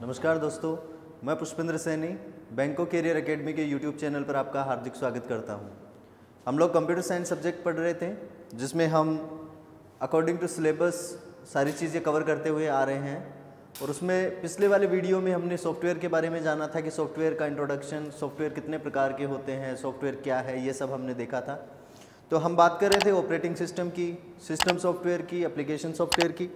नमस्कार दोस्तों, मैं पुष्पेंद्र सैनी बैंको कैरियर एकेडमी के यूट्यूब चैनल पर आपका हार्दिक स्वागत करता हूं। हम लोग कंप्यूटर साइंस सब्जेक्ट पढ़ रहे थे, जिसमें हम अकॉर्डिंग टू सिलेबस सारी चीज़ें कवर करते हुए आ रहे हैं। और उसमें पिछले वाले वीडियो में हमने सॉफ्टवेयर के बारे में जाना था कि सॉफ्टवेयर का इंट्रोडक्शन, सॉफ्टवेयर कितने प्रकार के होते हैं, सॉफ्टवेयर क्या है, ये सब हमने देखा था। तो हम बात कर रहे थे ऑपरेटिंग सिस्टम की, सिस्टम सॉफ्टवेयर की, एप्लीकेशन सॉफ्टवेयर की।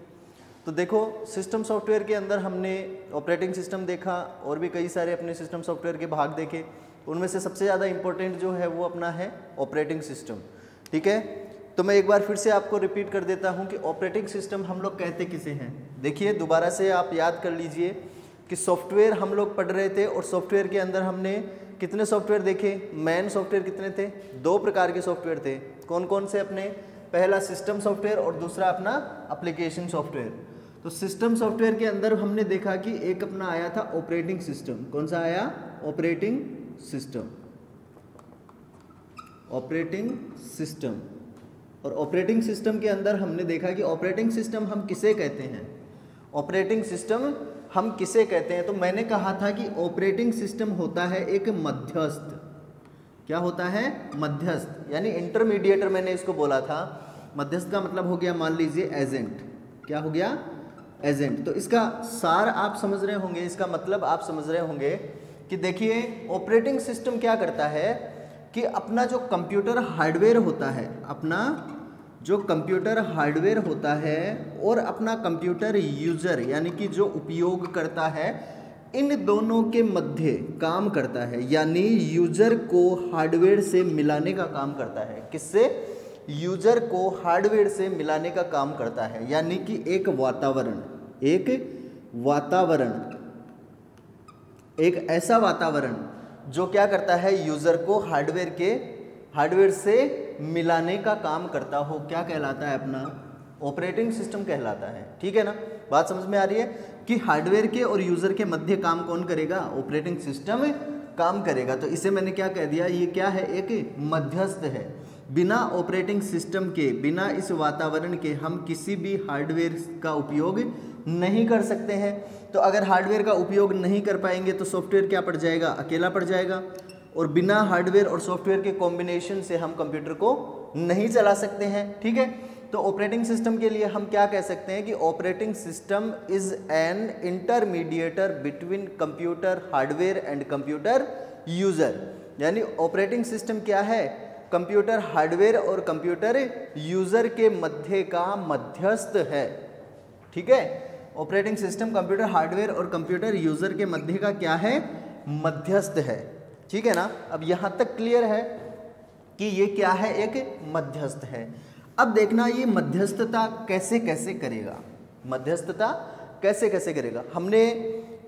तो देखो, सिस्टम सॉफ्टवेयर के अंदर हमने ऑपरेटिंग सिस्टम देखा और भी कई सारे अपने सिस्टम सॉफ्टवेयर के भाग देखे। उनमें से सबसे ज़्यादा इम्पोर्टेंट जो है वो अपना है ऑपरेटिंग सिस्टम। ठीक है, तो मैं एक बार फिर से आपको रिपीट कर देता हूं कि ऑपरेटिंग सिस्टम हम लोग कहते किसे हैं। देखिए, दोबारा से आप याद कर लीजिए कि सॉफ्टवेयर हम लोग पढ़ रहे थे और सॉफ्टवेयर के अंदर हमने कितने सॉफ्टवेयर देखे। मेन सॉफ्टवेयर कितने थे? 2 प्रकार के सॉफ्टवेयर थे। कौन कौन से? अपने पहला सिस्टम सॉफ्टवेयर और दूसरा अपना एप्लीकेशन सॉफ्टवेयर। तो सिस्टम सॉफ्टवेयर के अंदर हमने देखा कि एक अपना आया था ऑपरेटिंग सिस्टम। कौन सा आया? Operating system. Operating system. और ऑपरेटिंग सिस्टम के अंदर हमने देखा कि ऑपरेटिंग सिस्टम हम किसे कहते हैं। ऑपरेटिंग सिस्टम हम किसे कहते हैं? तो मैंने कहा था कि ऑपरेटिंग सिस्टम होता है एक मध्यस्थ। क्या होता है? मध्यस्थ, यानी इंटरमीडिएटर मैंने इसको बोला था। मध्यस्थ का मतलब हो गया, मान लीजिए, एजेंट। क्या हो गया? एजेंट। तो इसका सार आप समझ रहे होंगे, इसका मतलब आप समझ रहे होंगे कि देखिए, ऑपरेटिंग सिस्टम क्या करता है कि अपना जो कंप्यूटर हार्डवेयर होता है, अपना जो कंप्यूटर हार्डवेयर होता है और अपना कंप्यूटर यूजर यानी कि जो उपयोग करता है, इन दोनों के मध्य काम करता है। यानी यूजर को हार्डवेयर से मिलाने का काम करता है। किससे? यूजर को हार्डवेयर से मिलाने का काम करता है। यानी कि एक वातावरण, एक ऐसा वातावरण जो क्या करता है, यूजर को हार्डवेयर से मिलाने का काम करता हो, क्या कहलाता है? अपना ऑपरेटिंग सिस्टम कहलाता है। ठीक है ना? बात समझ में आ रही है कि हार्डवेयर के और यूजर के मध्य काम कौन करेगा? ऑपरेटिंग सिस्टम काम करेगा। तो इसे मैंने क्या कह दिया? ये क्या है? एक मध्यस्थ है। बिना ऑपरेटिंग सिस्टम के, बिना इस वातावरण के हम किसी भी हार्डवेयर का उपयोग नहीं कर सकते हैं। तो अगर हार्डवेयर का उपयोग नहीं कर पाएंगे तो सॉफ्टवेयर क्या पड़ जाएगा? अकेला पड़ जाएगा। और बिना हार्डवेयर और सॉफ्टवेयर के कॉम्बिनेशन से हम कंप्यूटर को नहीं चला सकते हैं। ठीक है, तो ऑपरेटिंग सिस्टम के लिए हम क्या कह सकते हैं कि operating system is an intermediator between computer hardware and computer user. यानी ऑपरेटिंग सिस्टम क्या है? कंप्यूटर हार्डवेयर और कंप्यूटर यूजर के मध्य का मध्यस्थ है। ठीक है, ऑपरेटिंग सिस्टम कंप्यूटर हार्डवेयर और कंप्यूटर यूजर के मध्य का क्या है? मध्यस्थ है। ठीक है ना? अब यहां तक क्लियर है कि ये क्या है? एक मध्यस्थ है। अब देखना, ये मध्यस्थता कैसे कैसे करेगा। मध्यस्थता कैसे कैसे करेगा? हमने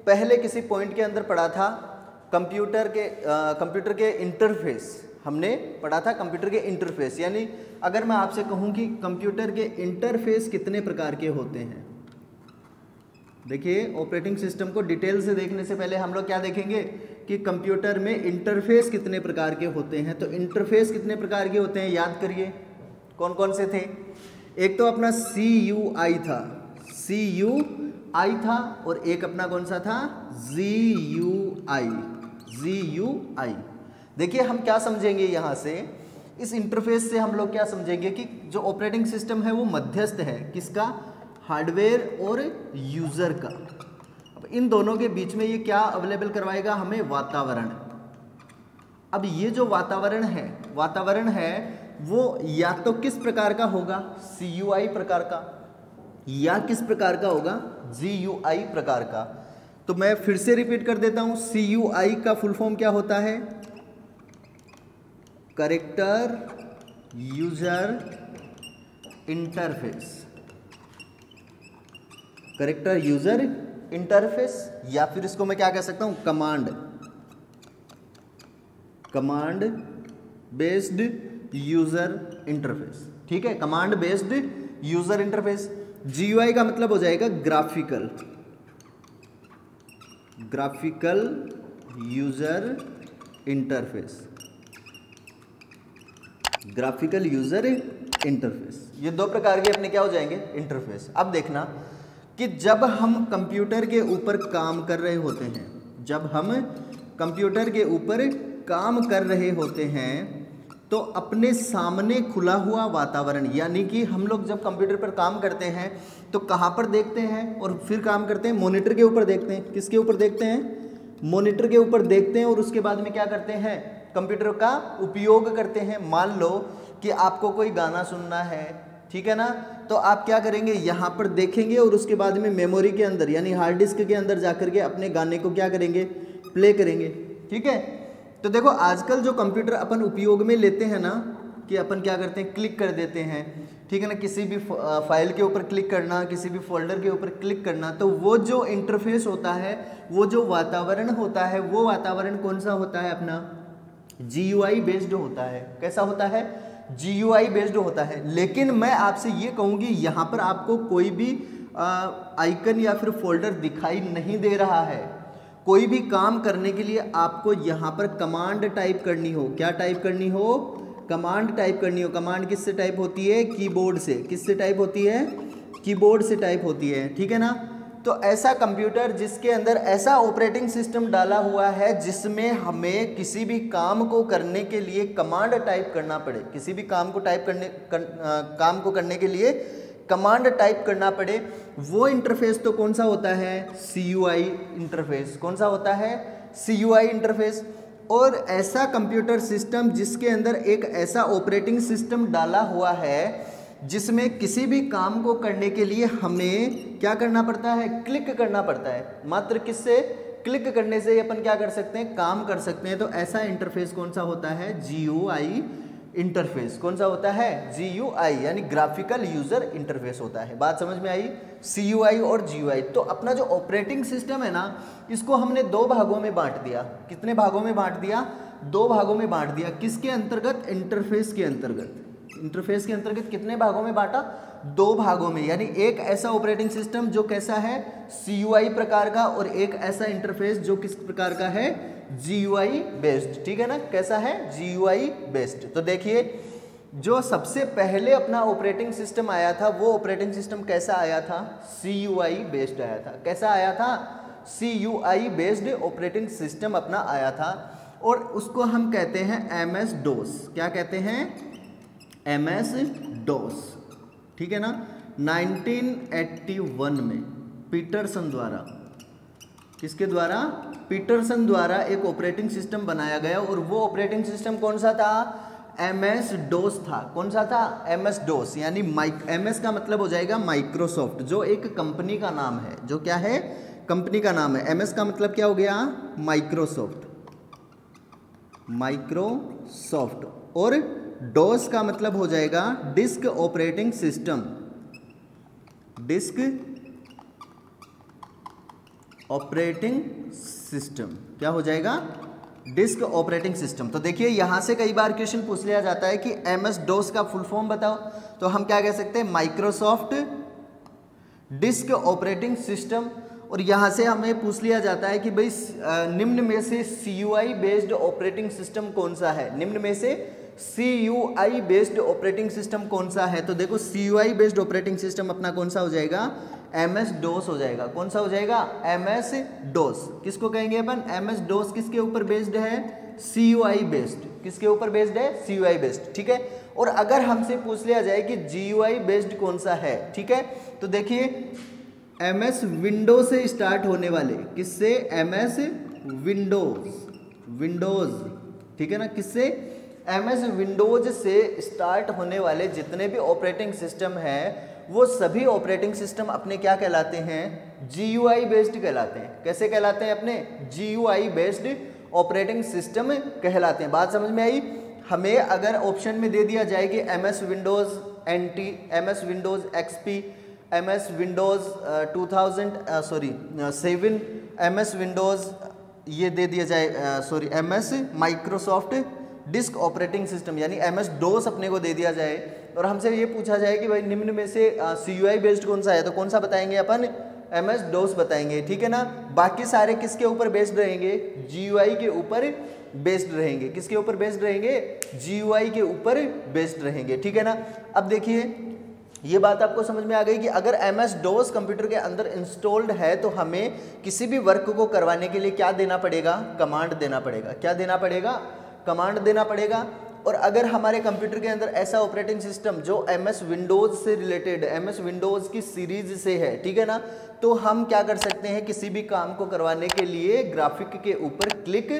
पहले किसी पॉइंट के अंदर पढ़ा था कंप्यूटर के इंटरफेस। हमने पढ़ा था कंप्यूटर के इंटरफेस। यानी अगर मैं आपसे कहूं कि कंप्यूटर के इंटरफेस कितने प्रकार के होते हैं। देखिए, ऑपरेटिंग सिस्टम को डिटेल से देखने से पहले हम लोग क्या देखेंगे कि कंप्यूटर में इंटरफेस कितने प्रकार के होते हैं। तो इंटरफेस कितने प्रकार के होते हैं, याद करिए। कौन कौन से थे? एक तो अपना CUI था, CUI था, और एक अपना कौन सा था? GUI। देखिए, हम क्या समझेंगे यहाँ से, इस इंटरफेस से हम लोग क्या समझेंगे कि जो ऑपरेटिंग सिस्टम है वो मध्यस्थ है। किसका? हार्डवेयर और यूजर का। अब इन दोनों के बीच में ये क्या अवेलेबल करवाएगा हमें? वातावरण। अब ये जो वातावरण है वो या तो किस प्रकार का होगा? CUI प्रकार का, या किस प्रकार का होगा? GUI प्रकार का। तो मैं फिर से रिपीट कर देता हूं, CUI का फुल फॉर्म क्या होता है? Character user interface. Character user interface, या फिर इसको मैं क्या कह सकता हूं? Command based user interface. ठीक है, command based user interface. GUI का मतलब हो जाएगा ग्राफिकल यूजर इंटरफेस। ये 2 प्रकार के अपने क्या हो जाएंगे? इंटरफेस। अब देखना, कि जब हम कंप्यूटर के ऊपर काम कर रहे होते हैं, जब हम कंप्यूटर के ऊपर काम कर रहे होते हैं तो अपने सामने खुला हुआ वातावरण, यानी कि हम लोग जब कंप्यूटर पर काम करते हैं तो कहाँ पर देखते हैं और फिर काम करते हैं, मॉनिटर के ऊपर देखते हैं। किसके ऊपर देखते हैं? मॉनिटर के ऊपर देखते हैं और उसके बाद में क्या करते हैं, कंप्यूटर का उपयोग करते हैं। मान लो कि आपको कोई गाना सुनना है, ठीक है ना, तो आप क्या करेंगे, यहाँ पर देखेंगे और उसके बाद में मेमोरी के अंदर यानी हार्ड डिस्क के अंदर जाकर के अपने गाने को क्या करेंगे, प्ले करेंगे। ठीक है, तो देखो आजकल जो कंप्यूटर अपन उपयोग में लेते हैं ना, कि अपन क्या करते हैं, क्लिक कर देते हैं, ठीक है ना, किसी भी फाइल के ऊपर क्लिक करना, किसी भी फोल्डर के ऊपर क्लिक करना, तो वो जो इंटरफेस होता है, वो जो वातावरण होता है, वो वातावरण कौन सा होता है अपना, GUI बेस्ड होता है। कैसा होता है? GUI बेस्ड होता है। लेकिन मैं आपसे ये कहूँगी यहाँ पर आपको कोई भी आइकन या फिर फोल्डर दिखाई नहीं दे रहा है। कोई भी काम करने के लिए आपको यहाँ पर कमांड टाइप करनी हो, क्या टाइप करनी हो, कमांड टाइप करनी हो। कमांड किससे टाइप होती है? कीबोर्ड से। किससे टाइप होती है? कीबोर्ड से टाइप होती है, ठीक है ना। तो ऐसा कंप्यूटर जिसके अंदर ऐसा ऑपरेटिंग सिस्टम डाला हुआ है जिसमें हमें किसी भी काम को करने के लिए कमांड टाइप करना पड़े, किसी भी काम को काम को करने के लिए कमांड टाइप करना पड़े, वो इंटरफेस तो कौन सा होता है? CUI interface. कौन सा होता है? CUI interface. और ऐसा कंप्यूटर सिस्टम जिसके अंदर एक ऐसा ऑपरेटिंग सिस्टम डाला हुआ है जिसमें किसी भी काम को करने के लिए हमें क्या करना पड़ता है? क्लिक करना पड़ता है। मात्र किससे? क्लिक करने से अपन क्या कर सकते हैं? काम कर सकते हैं। तो ऐसा इंटरफेस कौन सा होता है? GUI interface. कौन सा होता है? GUI यानी ग्राफिकल यूजर इंटरफेस होता है। बात समझ में आई? CUI और GUI। तो अपना जो ऑपरेटिंग सिस्टम है ना, इसको हमने दो भागों में बांट दिया। कितने भागों में बांट दिया? दो भागों में बांट दिया। किसके अंतर्गत? इंटरफेस के अंतर्गत। इंटरफेस के अंतर्गत कितने भागों में बांटा? दो भागों में। यानी एक ऐसा ऑपरेटिंग सिस्टम जो कैसा है? CUI प्रकार का, और एक ऐसा इंटरफेस जो किस प्रकार का है? GUI based. ठीक है ना, कैसा है? GUI based. तो देखिए जो सबसे पहले अपना ऑपरेटिंग सिस्टम आया था वो ऑपरेटिंग सिस्टम कैसा आया था? CUI बेस्ड आया था। कैसा आया था? CUI बेस्ड ऑपरेटिंग सिस्टम अपना आया था, और उसको हम कहते हैं MS-DOS। क्या कहते हैं? MS-DOS। ठीक है ना। 1981 में पीटरसन द्वारा, किसके द्वारा? पीटरसन द्वारा एक ऑपरेटिंग सिस्टम बनाया गया, और वो ऑपरेटिंग सिस्टम कौन सा था? MS-DOS था। कौन सा था? MS-DOS। यानी MS का मतलब हो जाएगा माइक्रोसॉफ्ट, जो एक कंपनी का नाम है। जो क्या है? कंपनी का नाम है। MS का मतलब क्या हो गया? Microsoft, Microsoft. और DOS का मतलब हो जाएगा disk operating system, disk operating system. क्या हो जाएगा? Disk operating system. तो देखिए यहां से कई बार क्वेश्चन पूछ लिया जाता है कि MS-DOS का फुल फॉर्म बताओ, तो हम क्या कह सकते हैं? Microsoft disk operating system. और यहां से हमें पूछ लिया जाता है कि भाई निम्न में से CUI बेस्ड ऑपरेटिंग सिस्टम कौन सा है? निम्न में से CUI बेस्ड ऑपरेटिंग सिस्टम कौन सा है? तो देखो CUI बेस्ड ऑपरेटिंग सिस्टम अपना कौन सा हो जाएगा? MS-DOS हो जाएगा। कौन सा हो जाएगा? MS-DOS। किसको कहेंगे अपन? MS-DOS किसके ऊपर बेस्ड है? CUI based. किसके ऊपर बेस्ड है? CUI based. ठीक है। और अगर हमसे पूछ लिया जाए कि GUI बेस्ड कौन सा है, ठीक है, तो देखिए MS विंडो से स्टार्ट होने वाले, किससे? MS Windows. ठीक है ना, किससे? MS विंडोज से स्टार्ट होने वाले जितने भी ऑपरेटिंग सिस्टम है वो सभी ऑपरेटिंग सिस्टम अपने क्या कहलाते हैं? GUI बेस्ड कहलाते हैं। कैसे कहलाते हैं? अपने GUI बेस्ड ऑपरेटिंग सिस्टम कहलाते हैं। बात समझ में आई? हमें अगर ऑप्शन में दे दिया जाए कि MS Windows NT, MS Windows XP, MS Windows 2007, MS Windows ये दे दिया जाए, MS Microsoft disk operating system यानी MS-DOS अपने को दे दिया जाए, और हमसे ये पूछा जाए कि भाई निम्न में से CUI बेस्ड कौन सा है, तो कौन सा बताएंगे अपन? MS-DOS बताएंगे। ठीक है ना। बाकी सारे किसके ऊपर बेस्ड रहेंगे? GUI के ऊपर बेस्ड रहेंगे। किसके ऊपर बेस्ड रहेंगे? GUI के ऊपर बेस्ड रहेंगे। ठीक है ना। अब देखिए ये बात आपको समझ में आ गई कि अगर MS DOS कंप्यूटर के अंदर इंस्टॉल्ड है तो हमें किसी भी वर्क को करवाने के लिए क्या देना पड़ेगा, कमांड देना पड़ेगा। क्या देना पड़ेगा, कमांड देना पड़ेगा। और अगर हमारे कंप्यूटर के अंदर ऐसा ऑपरेटिंग सिस्टम जो MS विंडोज़ से रिलेटेड, MS विंडोज़ की सीरीज से है, ठीक है ना, तो हम क्या कर सकते हैं, किसी भी काम को करवाने के लिए ग्राफिक के ऊपर क्लिक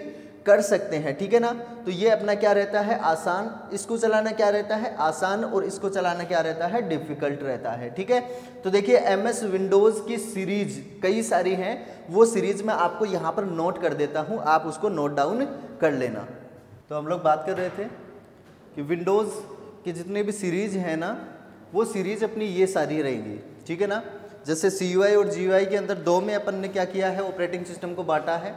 कर सकते हैं, ठीक है ना। तो ये अपना क्या रहता है, आसान। इसको चलाना क्या रहता है, आसान, और इसको चलाना क्या रहता है, डिफिकल्ट रहता है, ठीक है। तो देखिए MS विंडोज़ की सीरीज कई सारी हैं, वो सीरीज मैं आपको यहाँ पर नोट कर देता हूँ, आप उसको नोट डाउन कर लेना। तो हम लोग बात कर रहे थे कि विंडोज़ की जितने भी सीरीज हैं ना, वो सीरीज अपनी ये सारी रहेंगी, ठीक है ना। जैसे CUI और GUI के अंदर दो में अपन ने क्या किया है, ऑपरेटिंग सिस्टम को बांटा है,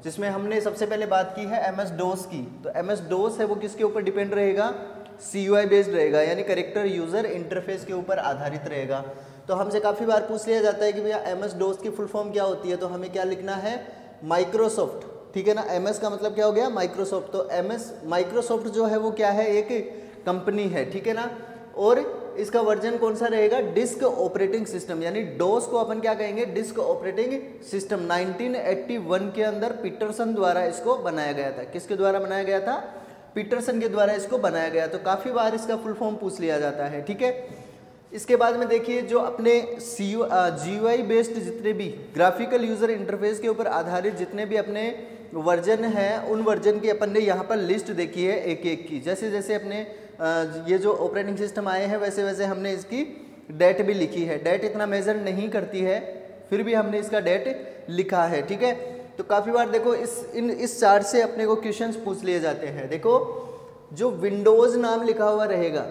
जिसमें हमने सबसे पहले बात की है MS DOS की। तो MS DOS है वो किसके ऊपर डिपेंड रहेगा, CUI बेस्ड रहेगा, यानी कैरेक्टर यूज़र इंटरफेस के ऊपर आधारित रहेगा। तो हमसे काफ़ी बार पूछ लिया जाता है कि भैया MS DOS की फुल फॉर्म क्या होती है, तो हमें क्या लिखना है, माइक्रोसॉफ्ट, ठीक है ना। MS का मतलब क्या हो गया, माइक्रोसॉफ्ट। तो माइक्रोसॉफ्ट जो है वो क्या है, एक कंपनी है, ठीक है ना। और इसका वर्जन कौन सा रहेगा, डिस्क ऑपरेटिंग सिस्टम, यानी डोस को अपन क्या कहेंगे, डिस्क ऑपरेटिंग सिस्टम। 1981 के अंदर पीटरसन द्वारा इसको बनाया गया था। किसके द्वारा बनाया गया था, पीटरसन के द्वारा इसको बनाया गया। तो काफ़ी बार इसका फुल फॉर्म पूछ लिया जाता है, ठीक है। इसके बाद में देखिए जो अपने GUI बेस्ड जितने भी ग्राफिकल यूज़र इंटरफेस के ऊपर आधारित जितने भी अपने वर्जन हैं, उन वर्जन की अपन ने यहाँ पर लिस्ट देखी है एक एक की। जैसे जैसे अपने ये जो ऑपरेटिंग सिस्टम आए हैं वैसे वैसे हमने इसकी डेट भी लिखी है। डेट इतना मेजर नहीं करती है, फिर भी हमने इसका डेट लिखा है, ठीक है। तो काफ़ी बार देखो इस चार्ट से अपने को क्वेश्चंस पूछ लिए जाते हैं। देखो जो विंडोज़ नाम लिखा हुआ रहेगा,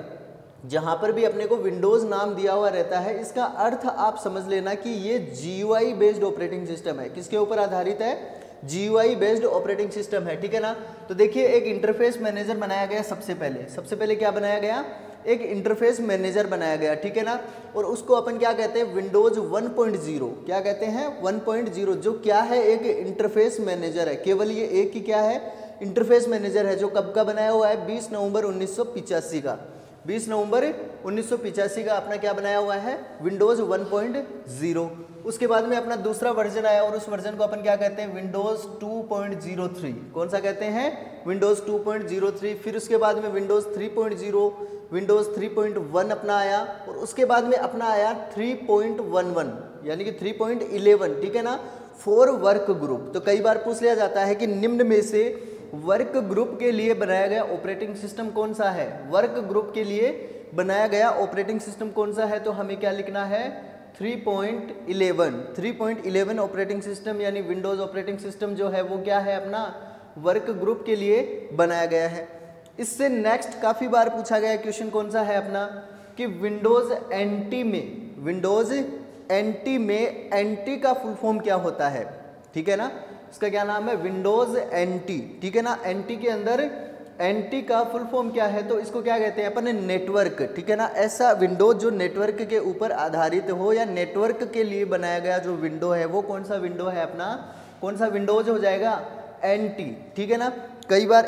जहाँ पर भी अपने को विंडोज़ नाम दिया हुआ रहता है, इसका अर्थ आप समझ लेना कि ये GUI बेस्ड ऑपरेटिंग सिस्टम है। किसके ऊपर आधारित है, GUI बेस्ड ऑपरेटिंग सिस्टम है, ठीक है ना। तो देखिए एक इंटरफेस मैनेजर बनाया गया सबसे पहले क्या बनाया गया, एक इंटरफेस मैनेजर बनाया गया, ठीक है ना। और उसको अपन क्या कहते हैं, विंडोज 1.0, क्या कहते हैं, 1.0, जो क्या है, एक इंटरफेस मैनेजर है। केवल ये एक ही क्या है, इंटरफेस मैनेजर है, जो कब का बनाया हुआ है, 20 नवंबर 1985 का। 20 नवंबर 1985 का अपना क्या बनाया हुआ है, विंडोज़ 1.0। उसके बाद में अपना दूसरा वर्जन आया और उस वर्जन को अपन क्या कहते हैं, विंडोज़ 2.03। कौन सा कहते हैं, विंडोज़ 2.03। फिर उसके बाद में विंडोज़ 3.0, विंडोज़ 3.1 अपना आया, और उसके बाद में अपना आया 3.11, यानी कि 3.11, ठीक है ना, फॉर वर्क ग्रुप। तो कई बार पूछ लिया जाता है कि निम्न में से वर्क ग्रुप के लिए बनाया गया ऑपरेटिंग सिस्टम कौन सा है, वर्क ग्रुप के लिए बनाया गया ऑपरेटिंग सिस्टम कौन सा है, तो हमें क्या लिखना है, 3.11 ऑपरेटिंग सिस्टम, यानी विंडोज़ ऑपरेटिंग सिस्टम जो है वो क्या है, अपना वर्क ग्रुप के लिए बनाया गया है। इससे नेक्स्ट काफ़ी बार पूछा गया क्वेश्चन कौन सा है अपना, कि विंडोज़ NT में NT का फुल फॉर्म क्या होता है, ठीक है ना। इसका क्या नाम है, विंडोज़ NT, ठीक है ना। NT के अंदर NT का फुल फॉर्म क्या है, तो इसको क्या कहते हैं अपन, नेटवर्क, ठीक है ना। ऐसा विंडोज जो नेटवर्क के ऊपर आधारित हो या नेटवर्क के लिए बनाया गया जो विंडो है, वो कौन सा विंडो है अपना, कौन सा विंडोज हो जाएगा, NT, ठीक है ना। कई बार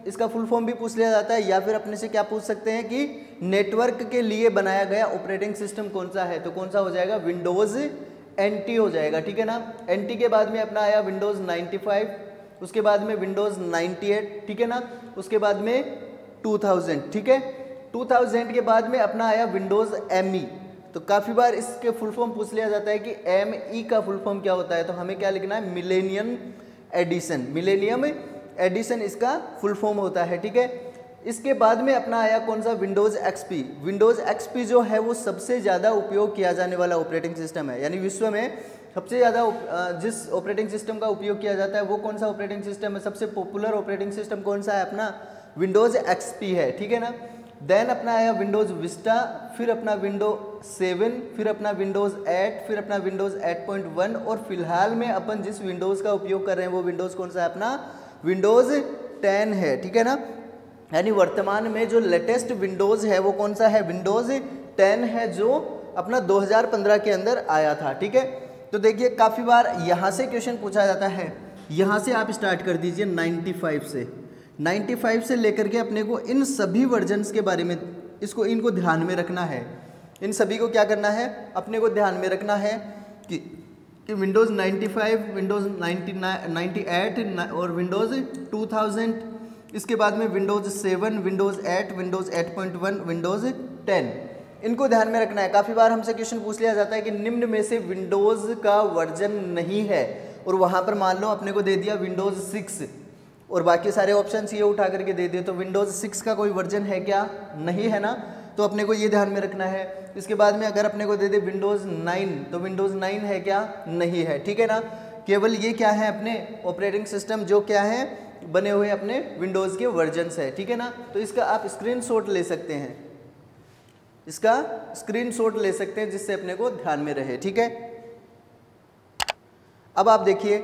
इसका फुल फॉर्म भी पूछ लिया जाता है, या फिर अपने से क्या पूछ सकते हैं कि नेटवर्क के लिए बनाया गया ऑपरेटिंग सिस्टम कौन सा है, तो कौन सा हो जाएगा, विंडोज़ NT हो जाएगा, ठीक है ना। NT के बाद में अपना आया विंडोज़ 95, उसके बाद में विंडोज़ 98, ठीक है ना। उसके बाद में 2000, ठीक है। 2000 के बाद में अपना आया विंडोज़ ME। तो काफ़ी बार इसके फुल फॉर्म पूछ लिया जाता है कि ME का फुल फॉर्म क्या होता है, तो हमें क्या लिखना है, मिलेनियम एडिशन इसका फुल फॉर्म होता है, ठीक है। इसके बाद में अपना आया कौन सा, विंडोज़ XP जो है वो सबसे ज़्यादा उपयोग किया जाने वाला ऑपरेटिंग सिस्टम है, यानी विश्व में सबसे ज़्यादा जिस ऑपरेटिंग सिस्टम का उपयोग किया जाता है वो कौन सा ऑपरेटिंग सिस्टम है, सबसे पॉपुलर ऑपरेटिंग सिस्टम कौन सा है, अपना विंडोज़ XP है, ठीक है ना। देन अपना आया विंडोज़ विस्टा, फिर अपना विंडोज़ 7, फिर अपना विंडोज़ 8, फिर अपना विंडोज़ 8.1, और फिलहाल में अपन जिस विंडोज़ का उपयोग कर रहे हैं वो विंडोज़ कौन सा है, अपना विंडोज़ 10 है, ठीक है ना। यानी वर्तमान में जो लेटेस्ट विंडोज़ है वो कौन सा है, विंडोज़ 10 है, जो अपना 2015 के अंदर आया था, ठीक है। तो देखिए काफ़ी बार यहाँ से क्वेश्चन पूछा जाता है, यहाँ से आप स्टार्ट कर दीजिए 95 से लेकर के अपने को इन सभी वर्जन्स के बारे में इनको ध्यान में रखना है इन सभी को क्या करना है, अपने को ध्यान में रखना है कि विंडोज़ 95, विंडोज़ 98 और विंडोज़ 2000, इसके बाद में विंडोज़ 7, विंडोज़ 8, विंडोज़ 8.1, विंडोज़ 10, इनको ध्यान में रखना है। काफ़ी बार हमसे क्वेश्चन पूछ लिया जाता है कि निम्न में से विंडोज़ का वर्जन नहीं है, और वहाँ पर मान लो अपने को दे दिया विंडोज़ 6 और बाकी सारे ऑप्शन ये उठा करके दे दिए, तो विंडोज़ 6 का कोई वर्जन है क्या, नहीं है ना, तो अपने को ये ध्यान में रखना है। इसके बाद में अगर अपने को दे दे विंडोज़ 9, तो विंडोज़ 9 है क्या, नहीं है, ठीक है ना। केवल ये क्या है, अपने ऑपरेटिंग सिस्टम जो क्या है बने हुए अपने विंडोज़ के वर्जन्स है, ठीक है ना। तो इसका आप स्क्रीनशॉट ले सकते हैं, इसका स्क्रीनशॉट ले सकते हैं जिससे अपने को ध्यान में रहे, ठीक है। अब आप देखिए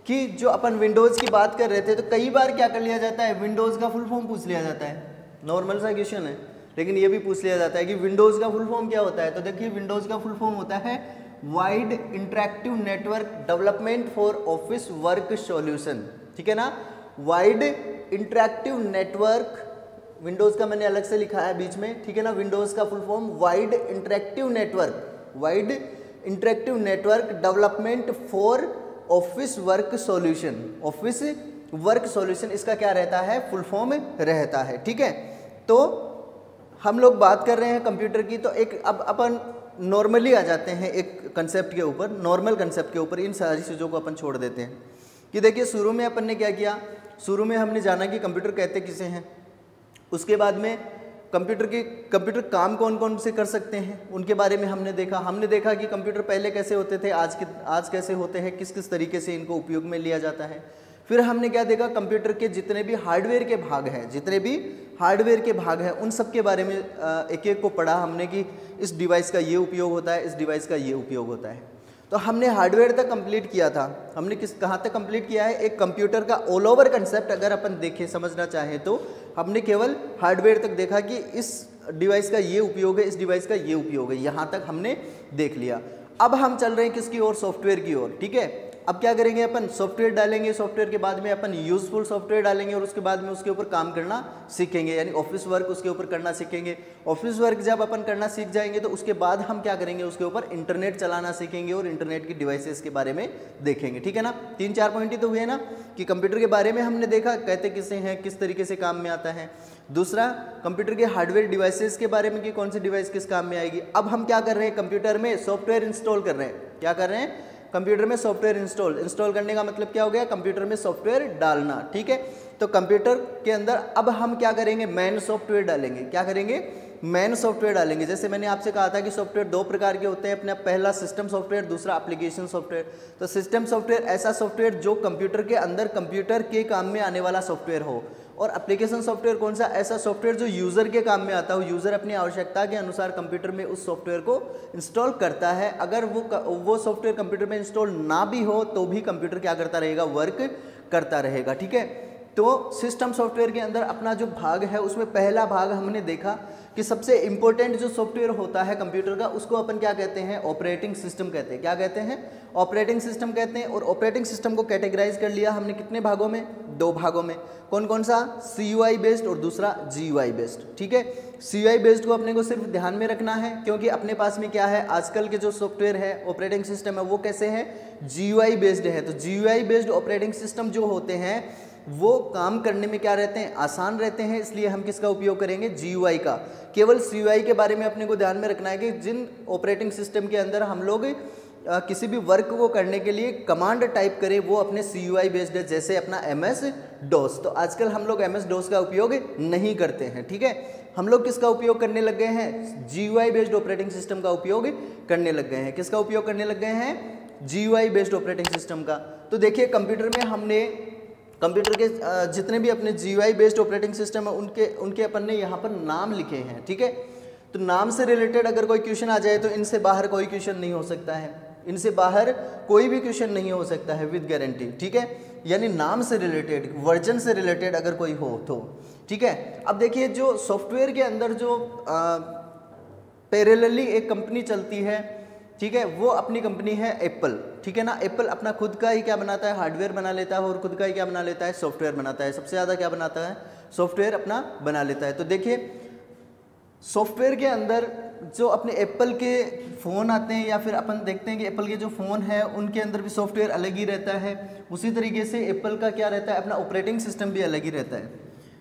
कि जो अपन विंडोज़ की बात कर रहे थे, तो कई बार क्या कर लिया जाता है, विंडोज़ का फुल फॉर्म पूछ लिया जाता है। नॉर्मल सा क्वेश्चन है, लेकिन ये भी पूछ लिया जाता है कि विंडोज़ का फुल फॉर्म क्या होता है। तो देखिए विंडोज़ का फुल फॉर्म होता है wide interactive network development for office work solution, ठीक है ना। वाइड इंटरैक्टिव नेटवर्क, विंडोज़ का मैंने अलग से लिखा है बीच में, ठीक है ना। विंडोज़ का full form wide interactive network, wide interactive network development for office work solution, office work solution इसका क्या रहता है, फुल फॉर्म रहता है, ठीक है। तो हम लोग बात कर रहे हैं कंप्यूटर की, तो एक अब अपन नॉर्मली आ जाते हैं एक कंसेप्ट के ऊपर, नॉर्मल कंसेप्ट के ऊपर, इन सारी चीज़ों को अपन छोड़ देते हैं। कि देखिए शुरू में अपन ने क्या किया, शुरू में हमने जाना कि कंप्यूटर कहते किसे हैं, उसके बाद में कंप्यूटर काम कौन कौन से कर सकते हैं उनके बारे में हमने देखा कि कंप्यूटर पहले कैसे होते थे, आज कैसे होते हैं, किस किस तरीके से इनको उपयोग में लिया जाता है। फिर हमने क्या देखा, कंप्यूटर के जितने भी हार्डवेयर के भाग हैं उन सब के बारे में एक एक को पढ़ा हमने कि इस डिवाइस का ये उपयोग होता है, इस डिवाइस का ये उपयोग होता है। तो हमने हार्डवेयर तक कंप्लीट किया था। हमने कहाँ तक कंप्लीट किया है, एक कंप्यूटर का ऑल ओवर कंसेप्ट अगर अपन देखें समझना चाहें तो हमने केवल हार्डवेयर तक देखा कि इस डिवाइस का ये उपयोग है, इस डिवाइस का ये उपयोग है, यहाँ तक हमने देख लिया। अब हम चल रहे हैं किसकी ओर, सॉफ्टवेयर की ओर, ठीक है। अब क्या करेंगे, अपन सॉफ्टवेयर डालेंगे, सॉफ्टवेयर के बाद में अपन यूजफुल सॉफ्टवेयर डालेंगे और उसके बाद में उसके ऊपर काम करना सीखेंगे, यानी ऑफिस वर्क उसके ऊपर करना सीखेंगे। ऑफिस वर्क जब अपन करना सीख जाएंगे तो उसके बाद हम क्या करेंगे, उसके ऊपर इंटरनेट चलाना सीखेंगे और इंटरनेट की डिवाइसेस के बारे में देखेंगे, ठीक है ना। 3-4 पॉइंट ही तो हुए ना कि कंप्यूटर के बारे में हमने देखा, कहते किससे हैं, किस तरीके से काम में आता है। दूसरा, कंप्यूटर के हार्डवेयर डिवाइसेस के बारे में कि कौन सी डिवाइस किस काम में आएगी। अब हम क्या कर रहे हैं, कंप्यूटर में सॉफ्टवेयर इंस्टॉल कर रहे हैं। क्या कर रहे हैं, कंप्यूटर में सॉफ्टवेयर इंस्टॉल करने का मतलब क्या हो गया, कंप्यूटर में सॉफ्टवेयर डालना, ठीक है। तो कंप्यूटर के अंदर अब हम क्या करेंगे, मैन सॉफ्टवेयर डालेंगे। क्या करेंगे, मैन सॉफ्टवेयर डालेंगे। जैसे मैंने आपसे कहा था कि सॉफ्टवेयर 2 प्रकार के होते हैं अपने, पहला सिस्टम सॉफ्टवेयर, दूसरा एप्लीकेशन सॉफ्टवेयर। तो सिस्टम सॉफ्टवेयर ऐसा सॉफ्टवेयर जो कंप्यूटर के अंदर कंप्यूटर के काम में आने वाला सॉफ्टवेयर हो, और एप्लीकेशन सॉफ्टवेयर कौन सा, ऐसा सॉफ्टवेयर जो यूज़र के काम में आता हो, यूज़र अपनी आवश्यकता के अनुसार कंप्यूटर में उस सॉफ्टवेयर को इंस्टॉल करता है। अगर वो सॉफ्टवेयर कंप्यूटर में इंस्टॉल ना भी हो तो भी कंप्यूटर क्या करता रहेगा, वर्क करता रहेगा, ठीक है। तो सिस्टम सॉफ्टवेयर के अंदर अपना जो भाग है उसमें पहला भाग हमने देखा कि सबसे इंपॉर्टेंट जो सॉफ्टवेयर होता है कंप्यूटर का उसको अपन क्या कहते हैं, ऑपरेटिंग सिस्टम कहते हैं। क्या कहते हैं, ऑपरेटिंग सिस्टम कहते हैं। और ऑपरेटिंग सिस्टम को कैटेगराइज कर लिया हमने कितने भागों में, 2 भागों में। कौन कौन सा, CUI बेस्ड और दूसरा GUI बेस्ड, ठीक है। CUI बेस्ड को अपने को सिर्फ ध्यान में रखना है क्योंकि अपने पास में क्या है, आजकल के जो सॉफ्टवेयर है ऑपरेटिंग सिस्टम है वो कैसे है, GUI बेस्ड है। तो GUI बेस्ड ऑपरेटिंग सिस्टम जो होते हैं वो काम करने में क्या रहते हैं, आसान रहते हैं, इसलिए हम किसका उपयोग करेंगे, GUI का। केवल CUI के बारे में अपने को ध्यान में रखना है कि जिन ऑपरेटिंग सिस्टम के अंदर हम लोग किसी भी वर्क को करने के लिए कमांड टाइप करें वो अपने CUI बेस्ड है, जैसे अपना MS-DOS। तो आजकल हम लोग MS-DOS का उपयोग नहीं करते हैं, ठीक है। हम लोग किसका उपयोग करने लग गए हैं, GUI बेस्ड ऑपरेटिंग सिस्टम का उपयोग करने लग गए हैं। किसका उपयोग करने लग गए हैं, GUI बेस्ड ऑपरेटिंग सिस्टम का। तो देखिए कंप्यूटर में हमने कंप्यूटर के जितने भी अपने GUI बेस्ड ऑपरेटिंग सिस्टम है उनके अपन ने यहाँ पर नाम लिखे हैं, ठीक है। तो नाम से रिलेटेड अगर कोई क्वेश्चन आ जाए तो इनसे बाहर कोई क्वेश्चन नहीं हो सकता है, इनसे बाहर कोई भी क्वेश्चन नहीं हो सकता है विद गारंटी, ठीक है। यानी नाम से रिलेटेड, वर्जन से रिलेटेड अगर कोई हो तो, ठीक है। अब देखिए जो सॉफ्टवेयर के अंदर जो पैरेलली एक कंपनी चलती है, ठीक है, वो अपनी कंपनी है एप्पल, ठीक है ना। एप्पल अपना खुद का ही क्या बनाता है, हार्डवेयर बना लेता है और खुद का ही क्या बना लेता है, सॉफ्टवेयर बनाता है। सबसे ज़्यादा क्या बनाता है, सॉफ्टवेयर अपना बना लेता है। तो देखिए सॉफ्टवेयर के अंदर जो अपने एप्पल के फ़ोन आते हैं या फिर अपन देखते हैं कि एप्पल के जो फ़ोन है उनके अंदर भी सॉफ्टवेयर अलग ही रहता है, उसी तरीके से एप्पल का क्या रहता है, अपना ऑपरेटिंग सिस्टम भी अलग ही रहता है।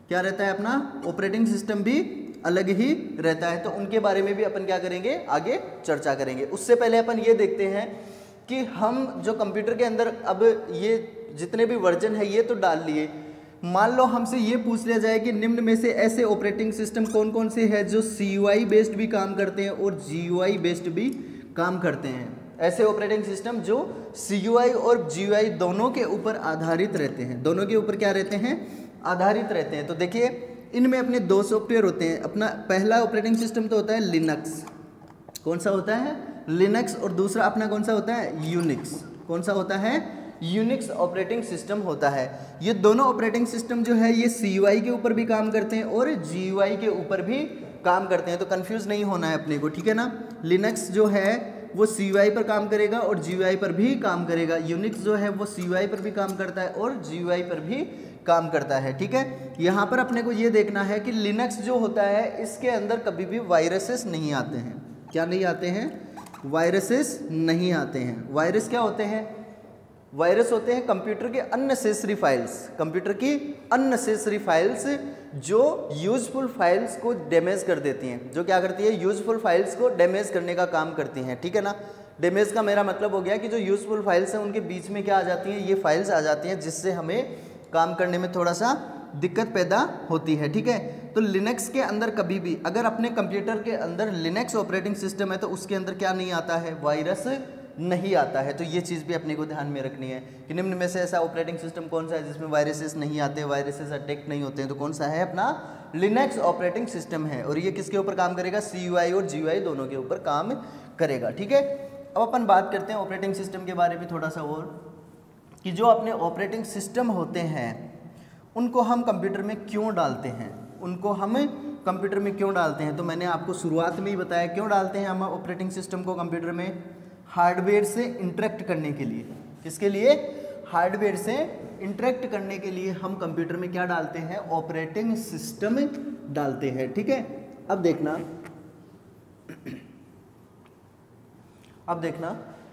क्या रहता है, अपना ऑपरेटिंग सिस्टम भी अलग ही रहता है। तो उनके बारे में भी अपन क्या करेंगे, आगे चर्चा करेंगे। उससे पहले अपन ये देखते हैं कि हम जो कंप्यूटर के अंदर अब ये जितने भी वर्जन है ये तो डाल लिए, मान लो हमसे ये पूछ लिया जाए कि निम्न में से ऐसे ऑपरेटिंग सिस्टम कौन कौन से हैं जो CUI बेस्ड भी काम करते हैं और GUI बेस्ड भी काम करते हैं। ऐसे ऑपरेटिंग सिस्टम जो CUI और GUI दोनों के ऊपर आधारित रहते हैं, दोनों के ऊपर क्या रहते हैं, आधारित रहते हैं। तो देखिए इनमें अपने दो सॉफ्टवेयर होते हैं। अपना पहला ऑपरेटिंग सिस्टम तो होता है लिनक्स, कौन सा होता है, लिनक्स, और दूसरा अपना कौन सा होता है, यूनिक्स। कौन सा होता है, यूनिक्स ऑपरेटिंग सिस्टम होता है। ये दोनों ऑपरेटिंग सिस्टम जो है ये CUI के ऊपर भी काम करते हैं और GUI के ऊपर भी काम करते हैं। तो कंफ्यूज नहीं होना है अपने को, ठीक है ना। लिनक्स जो है वो CUI पर काम करेगा और GUI पर भी काम करेगा। यूनिक्स जो है वो CUI पर भी काम करता है और GUI पर भी काम करता है, ठीक है। यहाँ पर अपने को ये देखना है कि लिनक्स जो होता है इसके अंदर कभी भी वायरसेस नहीं आते हैं। क्या नहीं आते हैं, वायरसेस नहीं आते हैं। वायरस क्या होते हैं, वायरस होते हैं कंप्यूटर के अननेसेसरी फाइल्स, कंप्यूटर की अननेसेसरी फाइल्स जो यूजफुल फाइल्स को डैमेज कर देती हैं। जो क्या करती है, यूजफुल फाइल्स को डैमेज करने का काम करती हैं, ठीक है ना। डैमेज का मेरा मतलब हो गया कि जो यूजफुल फाइल्स हैं उनके बीच में क्या आ जाती हैं, ये फाइल्स आ जाती हैं जिससे हमें काम करने में थोड़ा सा दिक्कत पैदा होती है, ठीक है। तो लिनक्स के अंदर कभी भी अगर अपने कंप्यूटर के अंदर लिनक्स ऑपरेटिंग सिस्टम है तो उसके अंदर क्या नहीं आता है, वायरस नहीं आता है। तो ये चीज़ भी अपने को ध्यान में रखनी है कि निम्न में से ऐसा ऑपरेटिंग सिस्टम कौन सा है जिसमें वायरसेस नहीं आते, वायरसेस अटैक नहीं होते हैं। तो कौन सा है, अपना लिनक्स ऑपरेटिंग सिस्टम है। और ये किसके ऊपर काम करेगा, CUI और GUI दोनों के ऊपर काम करेगा, ठीक है। अब अपन बात करते हैं ऑपरेटिंग सिस्टम के बारे में थोड़ा सा और, कि जो अपने ऑपरेटिंग सिस्टम होते हैं उनको हम कंप्यूटर में क्यों डालते हैं, उनको हम कंप्यूटर में क्यों डालते हैं। तो मैंने आपको शुरुआत में ही बताया क्यों डालते हैं हम ऑपरेटिंग सिस्टम को कंप्यूटर में, हार्डवेयर से इंटरेक्ट करने के लिए। किसके लिए, हार्डवेयर से इंटरेक्ट करने के लिए हम कंप्यूटर में क्या डालते हैं, ऑपरेटिंग सिस्टम डालते हैं, ठीक है। अब देखना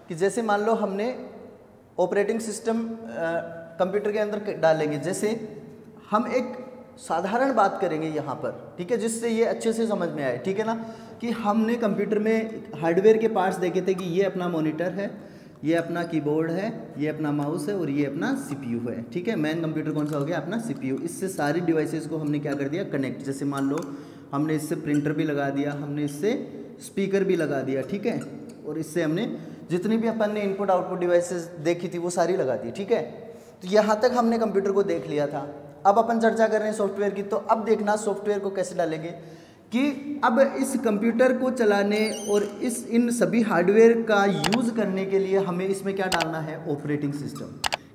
कि जैसे मान लो हमने ऑपरेटिंग सिस्टम कंप्यूटर के अंदर डालेंगे। जैसे हम एक साधारण बात करेंगे यहाँ पर, ठीक है, जिससे ये अच्छे से समझ में आए, ठीक है ना। कि हमने कंप्यूटर में हार्डवेयर के पार्ट्स देखे थे कि ये अपना मॉनिटर है, ये अपना कीबोर्ड है, ये अपना माउस है और ये अपना CPU है, ठीक है। मेन कंप्यूटर कौन सा हो गया, अपना CPU। इससे सारी डिवाइसेस को हमने क्या कर दिया, कनेक्ट। जैसे मान लो हमने इससे प्रिंटर भी लगा दिया, हमने इससे स्पीकर भी लगा दिया, ठीक है। और इससे हमने जितनी भी अपन ने इनपुट आउटपुट डिवाइसेस देखी थी वो सारी लगा दी, ठीक है। तो यहाँ तक हमने कंप्यूटर को देख लिया था। अब अपन चर्चा कर रहे हैं सॉफ्टवेयर की। तो अब देखना सॉफ्टवेयर को कैसे डालेंगे, कि अब इस कंप्यूटर को चलाने और इन सभी हार्डवेयर का यूज़ करने के लिए हमें इसमें क्या डालना है, ऑपरेटिंग सिस्टम।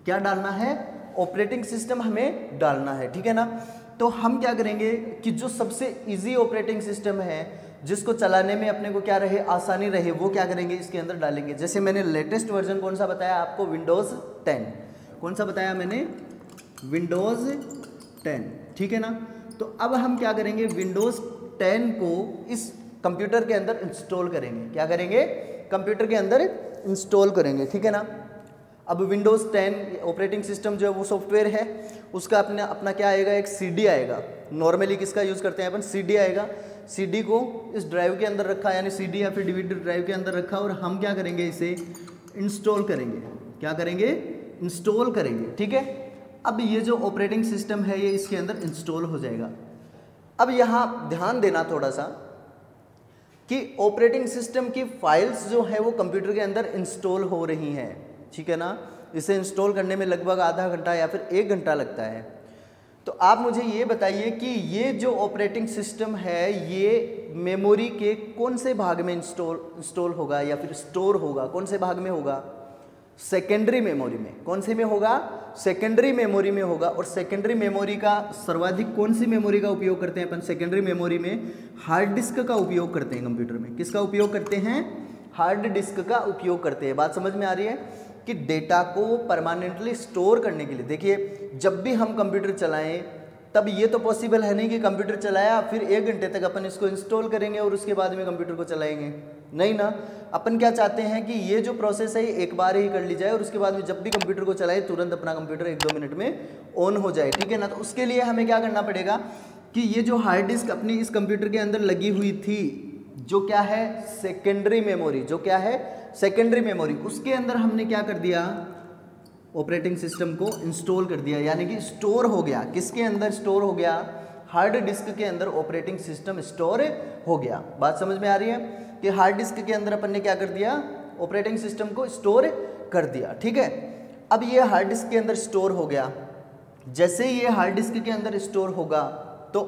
क्या डालना है, ऑपरेटिंग सिस्टम हमें डालना है, ठीक है ना। तो हम क्या करेंगे कि जो सबसे इजी ऑपरेटिंग सिस्टम है जिसको चलाने में अपने को क्या रहे, आसानी रहे, वो क्या करेंगे, इसके अंदर डालेंगे। जैसे मैंने लेटेस्ट वर्जन कौन सा बताया आपको, विंडोज़ 10। कौन सा बताया मैंने, विंडोज़ 10, ठीक है ना। तो अब हम क्या करेंगे, विंडोज़ 10 को इस कंप्यूटर के अंदर इंस्टॉल करेंगे। क्या करेंगे, कंप्यूटर के अंदर इंस्टॉल करेंगे, ठीक है ना। अब विंडोज़ 10 ऑपरेटिंग सिस्टम जो है वो सॉफ्टवेयर है, उसका अपना क्या आएगा, एक CD आएगा। नॉर्मली किसका यूज़ करते हैं अपन, CD आएगा। CD को इस ड्राइव के अंदर रखा, यानी CD या फिर DVD ड्राइव के अंदर रखा, और हम क्या करेंगे, इसे इंस्टॉल करेंगे। क्या करेंगे, इंस्टॉल करेंगे, ठीक है। अब ये जो ऑपरेटिंग सिस्टम है ये इसके अंदर इंस्टॉल हो जाएगा। अब यहाँ ध्यान देना थोड़ा सा कि ऑपरेटिंग सिस्टम की फाइल्स जो है वो कंप्यूटर के अंदर इंस्टॉल हो रही हैं, ठीक है ना। इसे इंस्टॉल करने में लगभग आधा घंटा या फिर 1 घंटा लगता है। तो आप मुझे ये बताइए कि ये जो ऑपरेटिंग सिस्टम है ये मेमोरी के कौन से भाग में इंस्टॉल होगा या फिर स्टोर होगा, कौन से भाग में होगा, सेकेंडरी मेमोरी में। कौन से में होगा, सेकेंडरी मेमोरी में होगा। और सेकेंडरी मेमोरी का सर्वाधिक कौन सी मेमोरी का उपयोग करते हैं अपन, सेकेंडरी मेमोरी में हार्ड डिस्क का उपयोग करते हैं। कंप्यूटर में किसका उपयोग करते हैं, हार्ड डिस्क का उपयोग करते हैं। बात समझ में आ रही है कि डेटा को परमानेंटली स्टोर करने के लिए। देखिए जब भी हम कंप्यूटर चलाएं तब ये तो पॉसिबल है नहीं कि कंप्यूटर चलाया फिर 1 घंटे तक अपन इसको इंस्टॉल करेंगे और उसके बाद में कंप्यूटर को चलाएंगे, नहीं ना। अपन क्या चाहते हैं कि ये जो प्रोसेस है ये एक बार ही कर ली जाए और उसके बाद में जब भी कंप्यूटर को चलाए तुरंत अपना कंप्यूटर 1-2 मिनट में ऑन हो जाए, ठीक है ना। तो उसके लिए हमें क्या करना पड़ेगा कि ये जो हार्ड डिस्क अपनी इस कंप्यूटर के अंदर लगी हुई थी, जो क्या है सेकेंडरी मेमोरी, जो क्या है सेकेंडरी मेमोरी, उसके अंदर हमने क्या कर दिया, ऑपरेटिंग सिस्टम को इंस्टॉल कर दिया, यानी कि स्टोर हो गया। किसके अंदर स्टोर हो गया, हार्ड डिस्क के अंदर ऑपरेटिंग सिस्टम स्टोर हो गया। बात समझ में आ रही है कि हार्ड डिस्क के अंदर अपन ने क्या कर दिया, ऑपरेटिंग सिस्टम को स्टोर कर दिया, ठीक है। अब ये हार्ड डिस्क के अंदर स्टोर हो गया, जैसे ही ये हार्ड डिस्क के अंदर स्टोर होगा तो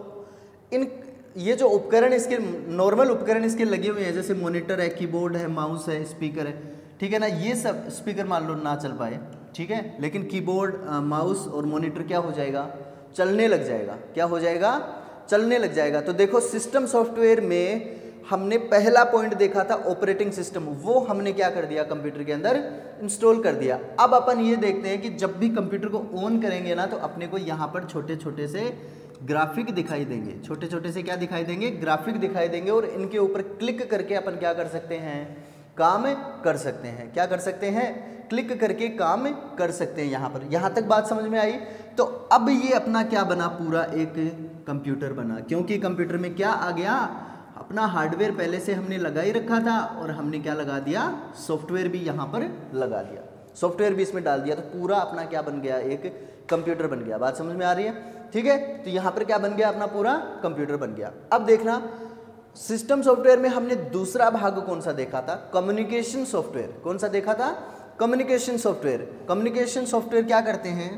ये जो उपकरण इसके नॉर्मल उपकरण इसके लगे हुए हैं, जैसे मॉनिटर है, कीबोर्ड है, माउस है, स्पीकर है, ठीक है ना। ये सब स्पीकर मान लो ना चल पाए, ठीक है, लेकिन कीबोर्ड, माउस और मॉनिटर क्या हो जाएगा, चलने लग जाएगा। क्या हो जाएगा, चलने लग जाएगा। तो देखो सिस्टम सॉफ्टवेयर में हमने पहला पॉइंट देखा था ऑपरेटिंग सिस्टम, वो हमने क्या कर दिया, कंप्यूटर के अंदर इंस्टॉल कर दिया। अब अपन ये देखते हैं कि जब भी कंप्यूटर को ऑन करेंगे ना तो अपने को यहाँ पर छोटे छोटे से ग्राफिक दिखाई देंगे, छोटे छोटे से क्या दिखाई देंगे, ग्राफिक दिखाई देंगे, और इनके ऊपर क्लिक करके अपन क्या कर सकते हैं, काम कर सकते हैं। क्या कर सकते हैं, क्लिक करके काम कर सकते हैं। यहाँ पर, यहाँ तक बात समझ में आई। तो अब ये अपना क्या बना, पूरा एक कंप्यूटर बना, क्योंकि कंप्यूटर में क्या आ गया, अपना हार्डवेयर पहले से हमने लगा ही रखा था और हमने क्या लगा दिया, सॉफ्टवेयर भी यहाँ पर लगा दिया, सॉफ्टवेयर भी इसमें डाल दिया, तो पूरा अपना क्या बन गया, एक कंप्यूटर बन गया। बात समझ में आ रही है, ठीक है। तो यहाँ पर क्या बन गया, अपना पूरा कंप्यूटर बन गया। अब देखना सिस्टम सॉफ्टवेयर में हमने दूसरा भाग कौन सा देखा था, कम्युनिकेशन सॉफ्टवेयर। कौन सा देखा था, कम्युनिकेशन सॉफ्टवेयर। कम्युनिकेशन सॉफ्टवेयर क्या करते हैं,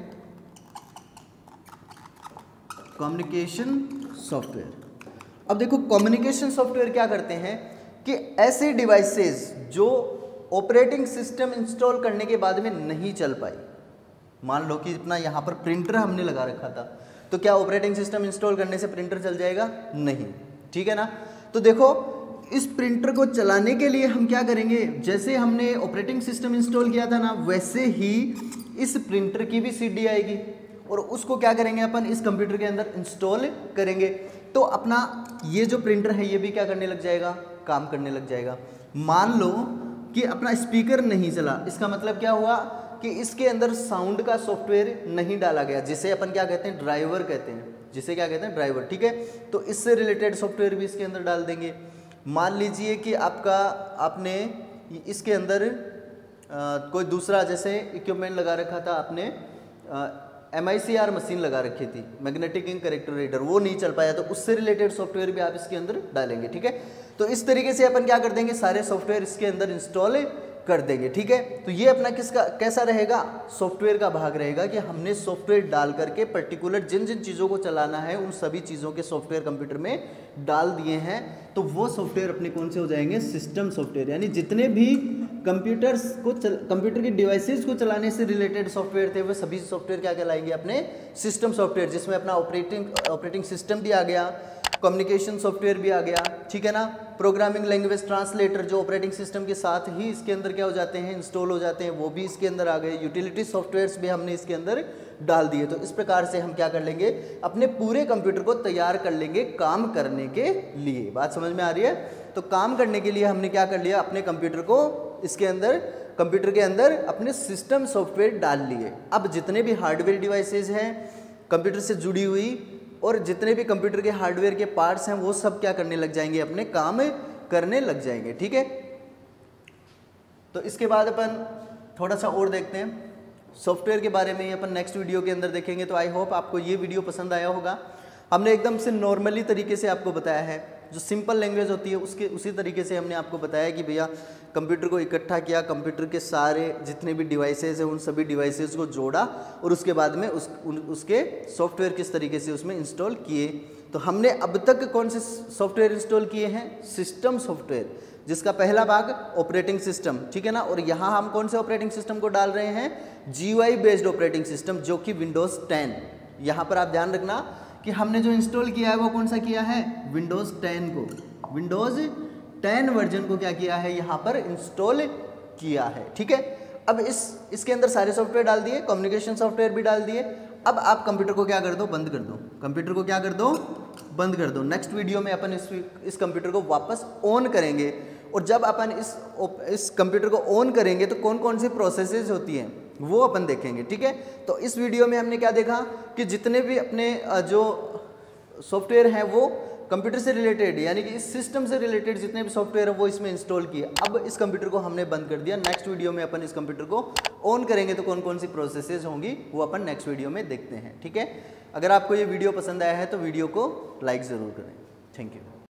कम्युनिकेशन सॉफ्टवेयर। अब देखो कम्युनिकेशन सॉफ्टवेयर क्या करते हैं कि ऐसे डिवाइसेस जो ऑपरेटिंग सिस्टम इंस्टॉल करने के बाद में नहीं चल पाई, मान लो कि अपना यहाँ पर प्रिंटर हमने लगा रखा था, तो क्या ऑपरेटिंग सिस्टम इंस्टॉल करने से प्रिंटर चल जाएगा, नहीं, ठीक है ना। तो देखो इस प्रिंटर को चलाने के लिए हम क्या करेंगे, जैसे हमने ऑपरेटिंग सिस्टम इंस्टॉल किया था ना, वैसे ही इस प्रिंटर की भी सीडी आएगी और उसको क्या करेंगे अपन, इस कंप्यूटर के अंदर इंस्टॉल करेंगे। तो अपना ये जो प्रिंटर है ये भी क्या करने लग जाएगा, काम करने लग जाएगा। मान लो कि अपना स्पीकर नहीं चला, इसका मतलब क्या हुआ कि इसके अंदर साउंड का सॉफ्टवेयर नहीं डाला गया, जिसे अपन क्या कहते हैं, ड्राइवर कहते हैं, जिसे क्या कहते हैं, ड्राइवर, ठीक है। तो इससे रिलेटेड सॉफ्टवेयर भी इसके अंदर डाल देंगे। मान लीजिए कि आपने इसके अंदर कोई दूसरा जैसे इक्विपमेंट लगा रखा था, आपने MICR मशीन लगा रखी थी, मैग्नेटिक इंक कैरेक्टर रीडर, वो नहीं चल पाया, तो उससे रिलेटेड सॉफ्टवेयर भी आप इसके अंदर डालेंगे, ठीक है। तो इस तरीके से अपन क्या कर देंगे, सारे सॉफ्टवेयर इसके अंदर इंस्टॉल कर देंगे, ठीक है। तो ये अपना किसका कैसा रहेगा, सॉफ्टवेयर का भाग रहेगा कि हमने सॉफ्टवेयर डाल करके पर्टिकुलर जिन जिन चीज़ों को चलाना है उन सभी चीज़ों के सॉफ्टवेयर कंप्यूटर में डाल दिए हैं, तो वो सॉफ्टवेयर अपने कौन से हो जाएंगे, सिस्टम सॉफ्टवेयर। यानी जितने भी कंप्यूटर के डिवाइसेस को चलाने से रिलेटेड सॉफ्टवेयर थे वो सभी सॉफ्टवेयर क्या कहलाएंगे, अपने सिस्टम सॉफ्टवेयर, जिसमें अपना ऑपरेटिंग सिस्टम भी आ गया, कम्युनिकेशन सॉफ्टवेयर भी आ गया, ठीक है ना। प्रोग्रामिंग लैंग्वेज ट्रांसलेटर जो ऑपरेटिंग सिस्टम के साथ ही इसके अंदर क्या हो जाते हैं, इंस्टॉल हो जाते हैं, वो भी इसके अंदर आ गए। यूटिलिटी सॉफ्टवेयर्स भी हमने इसके अंदर डाल दिए। तो इस प्रकार से हम क्या कर लेंगे, अपने पूरे कंप्यूटर को तैयार कर लेंगे काम करने के लिए। बात समझ में आ रही है। तो काम करने के लिए हमने क्या कर लिया, अपने कंप्यूटर को इसके अंदर, कंप्यूटर के अंदर अपने सिस्टम सॉफ्टवेयर डाल लिए। अब जितने भी हार्डवेयर डिवाइसेज हैं कंप्यूटर से जुड़ी हुई और जितने भी कंप्यूटर के हार्डवेयर के पार्ट्स हैं वो सब क्या करने लग जाएंगे, अपने काम करने लग जाएंगे, ठीक है। तो इसके बाद अपन थोड़ा सा और देखते हैं सॉफ्टवेयर के बारे में, अपन नेक्स्ट वीडियो के अंदर देखेंगे। तो आई होप आपको ये वीडियो पसंद आया होगा। हमने एकदम से नॉर्मली तरीके से आपको बताया है, जो सिंपल लैंग्वेज होती है उसी तरीके से हमने आपको बताया कि भैया कंप्यूटर को इकट्ठा किया, कंप्यूटर के सारे जितने भी डिवाइसेस हैं उन सभी डिवाइसेस को जोड़ा और उसके बाद में उसके सॉफ्टवेयर किस तरीके से उसमें इंस्टॉल किए। तो हमने अब तक कौन से सॉफ्टवेयर इंस्टॉल किए हैं, सिस्टम सॉफ्टवेयर, जिसका पहला भाग ऑपरेटिंग सिस्टम, ठीक है ना। और यहाँ हम कौन से ऑपरेटिंग सिस्टम को डाल रहे हैं, GUI बेस्ड ऑपरेटिंग सिस्टम, जो कि विंडोज़ 10। यहाँ पर आप ध्यान रखना कि हमने जो इंस्टॉल किया है वो कौन सा किया है, विंडोज़ 10 को, विंडोज़ 10 वर्जन को क्या किया है, यहाँ पर इंस्टॉल किया है, ठीक है। अब इसके अंदर सारे सॉफ्टवेयर डाल दिए, कम्युनिकेशन सॉफ्टवेयर भी डाल दिए। अब आप कंप्यूटर को क्या कर दो, बंद कर दो, कंप्यूटर को क्या कर दो, बंद कर दो। नेक्स्ट वीडियो में अपन इस कंप्यूटर को वापस ऑन करेंगे, और जब अपन इस कंप्यूटर को ऑन करेंगे तो कौन कौन सी प्रोसेसेस होती हैं वो अपन देखेंगे, ठीक है। तो इस वीडियो में हमने क्या देखा कि जितने भी अपने जो सॉफ्टवेयर हैं वो कंप्यूटर से रिलेटेड, यानी कि इस सिस्टम से रिलेटेड जितने भी सॉफ्टवेयर है वो इसमें इंस्टॉल किए। अब इस कंप्यूटर को हमने बंद कर दिया। नेक्स्ट वीडियो में अपन इस कंप्यूटर को ऑन करेंगे तो कौन कौन सी प्रोसेसेस होंगी वो अपन नेक्स्ट वीडियो में देखते हैं, ठीक है। अगर आपको ये वीडियो पसंद आया है तो वीडियो को लाइक ज़रूर करें। Thank you.